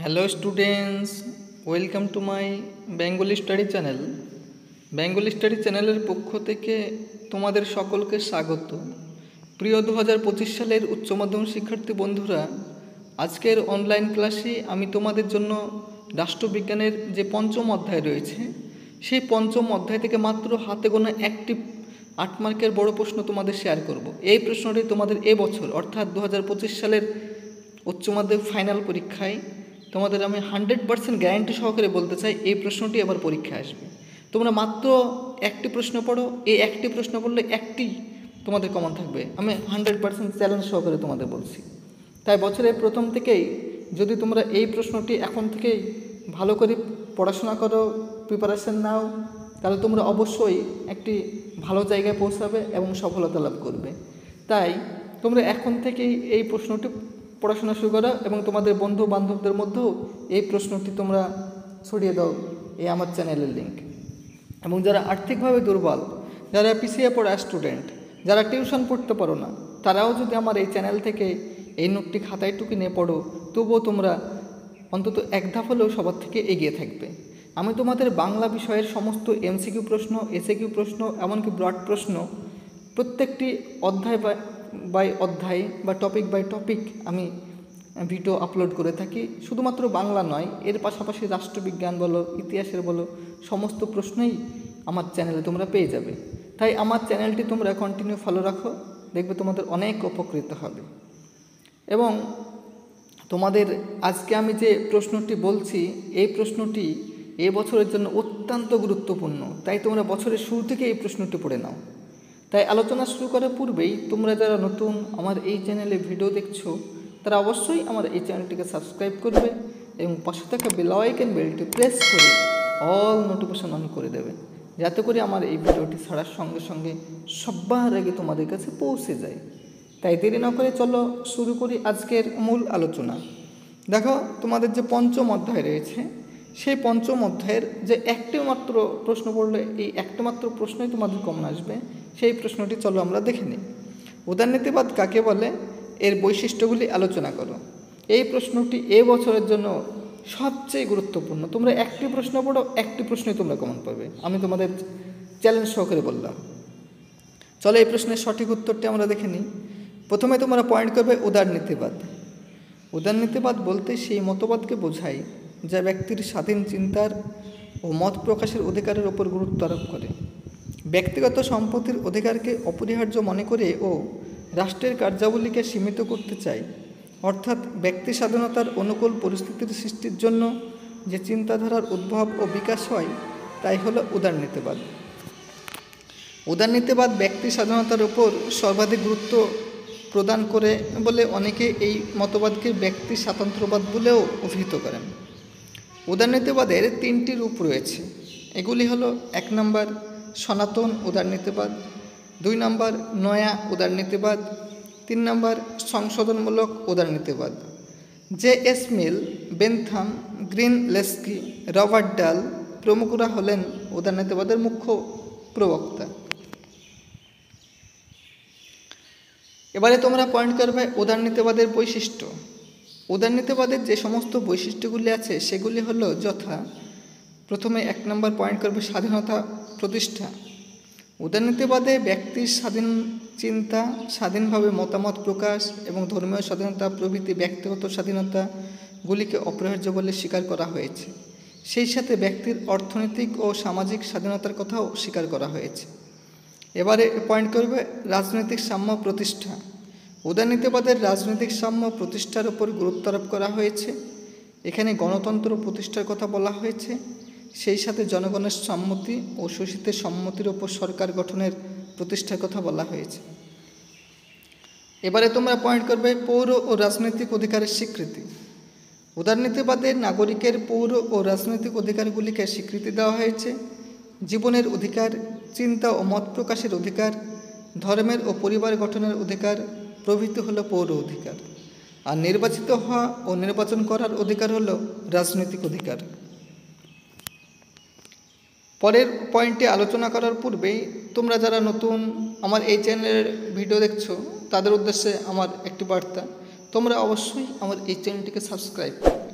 Hello students, welcome to my Bengali study channel. Bengali study চ্যানেলের পক্ষ থেকে তোমাদের সকলকে স্বাগত। প্রিয় 2025 সালের উচ্চ মাধ্যমিক শিক্ষার্থী বন্ধুরা, আজকের অনলাইন ক্লাসে আমি তোমাদের জন্য রাষ্ট্রবিজ্ঞানের যে পঞ্চম অধ্যায় রয়েছে সেই পঞ্চম অধ্যায় থেকে মাত্র হাতে গোনা একটি 8 মার্কের বড় প্রশ্ন তোমাদের শেয়ার করব। এই প্রশ্নটি তোমাদের এবছর অর্থাৎ 2025 সালের উচ্চ মাধ্যমিক ফাইনাল পরীক্ষায় তোমাদের আমি 100% গ্যারান্টি সহকারে বলতে চাই এই প্রশ্নটি এবার পরীক্ষায় আসবে। তোমরা মাত্র একটি প্রশ্ন পড়ো, এই একটি প্রশ্ন পড়লে একটি তোমাদের কমন থাকবে, আমি 100% চ্যালেঞ্জ সহকারে তোমাদের বলছি। তাই বছরের প্রথম থেকেই যদি তোমরা এই প্রশ্নটি এখন থেকেই ভালো করে পড়াশোনা করো, প্রিপারেশন নাও, তাহলে তোমরা অবশ্যই একটি ভালো জায়গায় পৌঁছাবে এবং সফলতা লাভ করবে। তাই তোমরা এখন থেকেই এই প্রশ্নটি পড়াশোনা শুরু করো এবং তোমাদের বন্ধু বান্ধবদের মধ্যেও এই প্রশ্নটি তোমরা ছড়িয়ে দাও এই আমার চ্যানেলের লিঙ্ক। এবং যারা আর্থিকভাবে দুর্বল, যারা পিছিয়ে পড়া স্টুডেন্ট, যারা টিউশন পড়তে পারো না, তারাও যদি আমার এই চ্যানেল থেকে এই নোটটি খাতায় টুকি নিয়ে পড়ো, তবুও তোমরা অন্তত এক ধাপ হলেও সবার থেকে এগিয়ে থাকবে। আমি তোমাদের বাংলা বিষয়ের সমস্ত এমসিকিউ প্রশ্ন, এসএকিউ প্রশ্ন, এমনকি ব্রড প্রশ্ন প্রত্যেকটি অধ্যায় বাই অধ্যায় বা টপিক বাই টপিক আমি ভিডিও আপলোড করে থাকি। শুধুমাত্র বাংলা নয়, এর পাশাপাশি রাষ্ট্রবিজ্ঞান বলো, ইতিহাসের বলো, সমস্ত প্রশ্নই আমার চ্যানেলে তোমরা পেয়ে যাবে। তাই আমার চ্যানেলটি তোমরা কন্টিনিউ ফলো রাখো, দেখবে তোমাদের অনেক উপকৃত হবে। এবং তোমাদের আজকে আমি যে প্রশ্নটি বলছি, এই প্রশ্নটি এই বছরের জন্য অত্যন্ত গুরুত্বপূর্ণ। তাই তোমরা বছরের শুরু থেকে এই প্রশ্নটি পড়ে নাও। তাই আলোচনা শুরু করার পূর্বেই তোমরা যারা নতুন আমার এই চ্যানেলে ভিডিও দেখছো, তারা অবশ্যই আমার এই চ্যানেলটিকে সাবস্ক্রাইব করবে এবং পাশে থাকা বেল আইকন বেলটি প্রেস করে অল নোটিফিকেশন অন করে দেবে, যাতে করে আমার এই ভিডিওটি ছাড়ার সঙ্গে সঙ্গে সবার আগে তোমাদের কাছে পৌঁছে যায়। তাই দেরি না করে চলো শুরু করি আজকের মূল আলোচনা। দেখো, তোমাদের যে পঞ্চম অধ্যায় রয়েছে, সেই পঞ্চম অধ্যায়ের যে একটি মাত্র প্রশ্ন পড়লে এই একটি মাত্র প্রশ্নই তোমাদের কমন আসবে, সেই প্রশ্নটি চলো আমরা দেখে নিই। উদারনীতিবাদ কাকে বলে, এর বৈশিষ্ট্যগুলি আলোচনা করো। এই প্রশ্নটি এ বছরের জন্য সবচেয়ে গুরুত্বপূর্ণ। তোমরা একটি প্রশ্ন পড়ো, একটি প্রশ্নই তোমরা কমন পাবে, আমি তোমাদের চ্যালেঞ্জ সহকারে বললাম। চলো এই প্রশ্নের সঠিক উত্তরটি আমরা দেখে নিই। প্রথমে তোমরা পয়েন্ট করবে উদারনীতিবাদ। উদারনীতিবাদ বলতে সেই মতবাদকে বোঝায় যা ব্যক্তির স্বাধীন চিন্তার ও মত প্রকাশের অধিকারের ওপর গুরুত্ব আরোপ করে, ব্যক্তিগত সম্পত্তির অধিকারকে অপরিহার্য মনে করে ও রাষ্ট্রের কার্যাবলীকে সীমিত করতে চায়। অর্থাৎ ব্যক্তি স্বাধীনতার অনুকূল পরিস্থিতির সৃষ্টির জন্য যে চিন্তাধারার উদ্ভব ও বিকাশ হয় তাই হলো উদারনীতিবাদ। উদারনীতিবাদ ব্যক্তি স্বাধীনতার উপর সর্বাধিক গুরুত্ব প্রদান করে বলে অনেকে এই মতবাদকে ব্যক্তি স্বাতন্ত্র্যবাদ বলেও অভিহিত করেন। উদারনীতিবাদের 3টি রূপ রয়েছে। এগুলি হলো 1 নম্বর সনাতন উদারনীতিবাদ, 2 নম্বর নয়া উদারনীতিবাদ, 3 নম্বর সংশোধনমূলক উদারনীতিবাদ। জে.এস. মিল, বেনথাম, গ্রিনলেস্কি, রবার্ট ডাল প্রমুখরা হলেন উদারনীতিবাদের মুখ্য প্রবক্তা। এবারে তোমরা পয়েন্ট করবে উদারনীতিবাদের বৈশিষ্ট্য। উদারনীতিবাদের যে সমস্ত বৈশিষ্ট্যগুলি আছে সেগুলি হলো যথা: প্রথমে 1 নম্বর পয়েন্ট করবে স্বাধীনতা প্রতিষ্ঠা। উদারনীতিবাদে ব্যক্তির স্বাধীন চিন্তা, স্বাধীনভাবে মতামত প্রকাশ এবং ধর্মীয় স্বাধীনতা প্রভৃতি ব্যক্তিগত স্বাধীনতাগুলিকে অপরিহার্য বলে স্বীকার করা হয়েছে। সেই সাথে ব্যক্তির অর্থনৈতিক ও সামাজিক স্বাধীনতার কথাও স্বীকার করা হয়েছে। এবারে পয়েন্ট করবে রাজনৈতিক সাম্য প্রতিষ্ঠা। উদারনীতিবাদের রাজনৈতিক সাম্য প্রতিষ্ঠার উপর গুরুত্ব আরোপ করা হয়েছে। এখানে গণতন্ত্র প্রতিষ্ঠার কথা বলা হয়েছে, সেই সাথে জনগণের সম্মতি ও শোষিতের সম্মতির ওপর সরকার গঠনের প্রতিষ্ঠার কথা বলা হয়েছে। এবারে তোমরা পয়েন্ট করবে পৌর ও রাজনৈতিক অধিকারের স্বীকৃতি। উদারনীতিবাদের নাগরিকের পৌর ও রাজনৈতিক অধিকারগুলিকে স্বীকৃতি দেওয়া হয়েছে। জীবনের অধিকার, চিন্তা ও মত প্রকাশের অধিকার, ধর্মের ও পরিবার গঠনের অধিকার প্রভৃতি হলো পৌর অধিকার। আর নির্বাচিত হওয়া ও নির্বাচন করার অধিকার হলো রাজনৈতিক অধিকার। পরের পয়েন্টে আলোচনা করার পূর্বেই তোমরা যারা নতুন আমার এই চ্যানেলের ভিডিও দেখছো তাদের উদ্দেশ্যে আমার একটি বার্তা: তোমরা অবশ্যই আমার এই চ্যানেলটিকে সাবস্ক্রাইব করবে,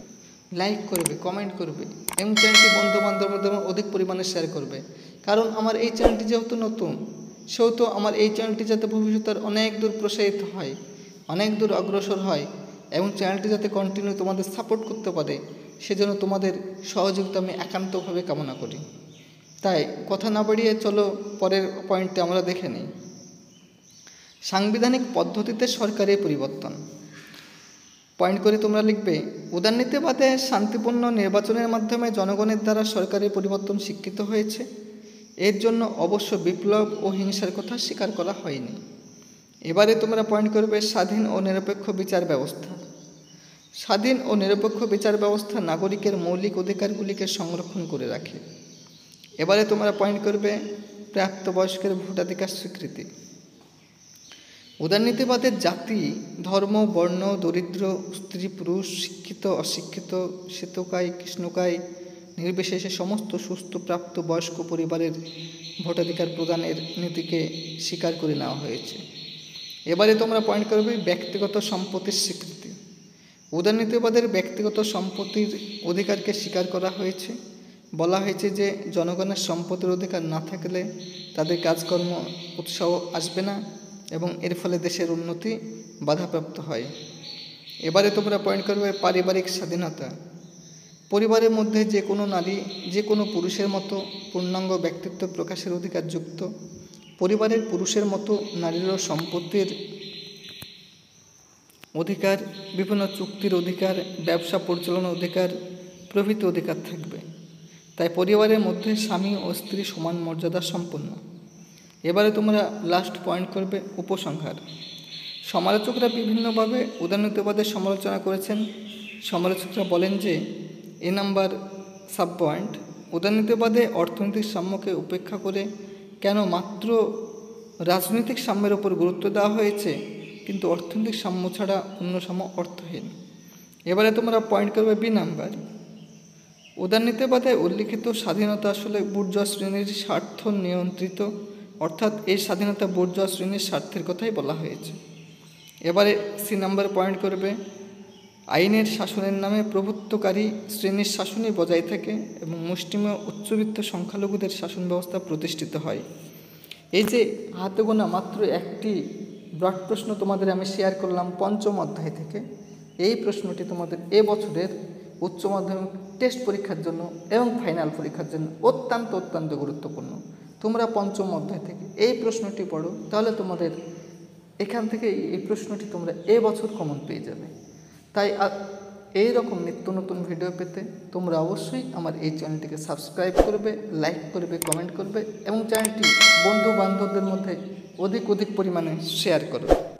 লাইক করবে, কমেন্ট করবে এবং চ্যানেলটি বন্ধু বান্ধবের মাধ্যমে অধিক পরিমাণে শেয়ার করবে। কারণ আমার এই চ্যানেলটি যেহেতু নতুন, সেহেতু আমার এই চ্যানেলটি যাতে ভবিষ্যতে অনেক দূর প্রসারিত হয়, অনেক দূর অগ্রসর হয় এবং চ্যানেলটি যাতে কন্টিনিউ তোমাদের সাপোর্ট করতে পারে, সেজন্য তোমাদের সহযোগিতা আমি একান্তভাবে কামনা করি। তাই কথা না বাড়িয়ে চলো পরের পয়েন্টে আমরা দেখে নিই। সাংবিধানিক পদ্ধতিতে সরকারি পরিবর্তন। পয়েন্ট করে তোমরা লিখবে, উদারনীতিবাদে শান্তিপূর্ণ নির্বাচনের মাধ্যমে জনগণের দ্বারা সরকারি পরিবর্তন স্বীকৃত হয়েছে। এর জন্য অবশ্য বিপ্লব ও হিংসার কথা স্বীকার করা হয়নি। এবারে তোমরা পয়েন্ট করবে স্বাধীন ও নিরপেক্ষ বিচার ব্যবস্থা। স্বাধীন ও নিরপেক্ষ বিচার ব্যবস্থা নাগরিকের মৌলিক অধিকারগুলিকে সংরক্ষণ করে রাখে। এবারে তোমরা পয়েন্ট করবে প্রাপ্তবয়স্কের ভোটাধিকার স্বীকৃতি। উদারনীতিবাদের জাতি, ধর্ম, বর্ণ, দরিদ্র, স্ত্রী, পুরুষ, শিক্ষিত, অশিক্ষিত, শ্বেতকায়, কৃষ্ণকায় নির্বিশেষে সমস্ত সুস্থ প্রাপ্ত বয়স্ক পরিবারের ভোটাধিকার প্রদানের নীতিকে স্বীকার করে নেওয়া হয়েছে। এবারে তোমরা পয়েন্ট করবে ব্যক্তিগত সম্পত্তির স্বীকৃতি। উদারনীতিবাদের ব্যক্তিগত সম্পত্তির অধিকারকে স্বীকার করা হয়েছে। বলা হয়েছে যে জনগণের সম্পত্তির অধিকার না থাকলে তাদের কাজকর্ম উৎসাহ আসবে না এবং এর ফলে দেশের উন্নতি বাধাপ্রাপ্ত হয়। এবারে তোমরা পয়েন্ট করবে পারিবারিক স্বাধীনতা। পরিবারের মধ্যে যে কোনো নারী যে কোনো পুরুষের মতো পূর্ণাঙ্গ ব্যক্তিত্ব প্রকাশের অধিকার যুক্ত। পরিবারের পুরুষের মতো নারীরও সম্পত্তির অধিকার, বিভিন্ন চুক্তির অধিকার, ব্যবসা পরিচালনার অধিকার প্রভৃতি অধিকার থাকবে। তাই পরিবারের মধ্যে স্বামী ও স্ত্রী সমান মর্যাদা সম্পন্ন। এবারে তোমরা লাস্ট পয়েন্ট করবে উপসংহার। সমালোচকরা বিভিন্নভাবে উদারনীতিবাদের সমালোচনা করেছেন। সমালোচকরা বলেন যে নাম্বার সাব পয়েন্ট, উদারনীতিবাদে অর্থনৈতিক সাম্যকে উপেক্ষা করে কেন মাত্র রাজনৈতিক সাম্যের উপর গুরুত্ব দেওয়া হয়েছে, কিন্তু অর্থনৈতিক সাম্য ছাড়া অন্য সাম্য অর্থহীন। এবারে তোমরা পয়েন্ট করবে বি নাম্বার, উদারনীতিবাদে উল্লিখিত স্বাধীনতা আসলে বুর্জোয়া শ্রেণীর স্বার্থ নিয়ন্ত্রিত, অর্থাৎ এই স্বাধীনতা বুর্জোয়া শ্রেণীর স্বার্থের কথাই বলা হয়েছে। এবারে সি নাম্বার পয়েন্ট করবে, আইনের শাসনের নামে প্রভুত্বকারী শ্রেণীর শাসনই বজায় থাকে এবং মুষ্টিমেয় উচ্চবিত্ত সংখ্যালঘুদের শাসন ব্যবস্থা প্রতিষ্ঠিত হয়। এই যে হাতে গোনা মাত্র একটি ব্রড প্রশ্ন তোমাদের আমি শেয়ার করলাম পঞ্চম অধ্যায় থেকে, এই প্রশ্নটি তোমাদের এবছরের উচ্চ মাধ্যমিক টেস্ট পরীক্ষার জন্য এবং ফাইনাল পরীক্ষার জন্য অত্যন্ত গুরুত্বপূর্ণ। তোমরা পঞ্চম অধ্যায় থেকে এই প্রশ্নটি পড়ো, তাহলে তোমাদের এখান থেকে এই প্রশ্নটি তোমরা এবছর কমন পেয়ে যাবে। তাই এই রকম নিত্য নতুন ভিডিও পেতে তোমরা অবশ্যই আমার এই চ্যানেলটিকে সাবস্ক্রাইব করবে, লাইক করবে, কমেন্ট করবে এবং চ্যানেলটি বন্ধু বান্ধবদের মধ্যে অধিক পরিমাণে শেয়ার করবে।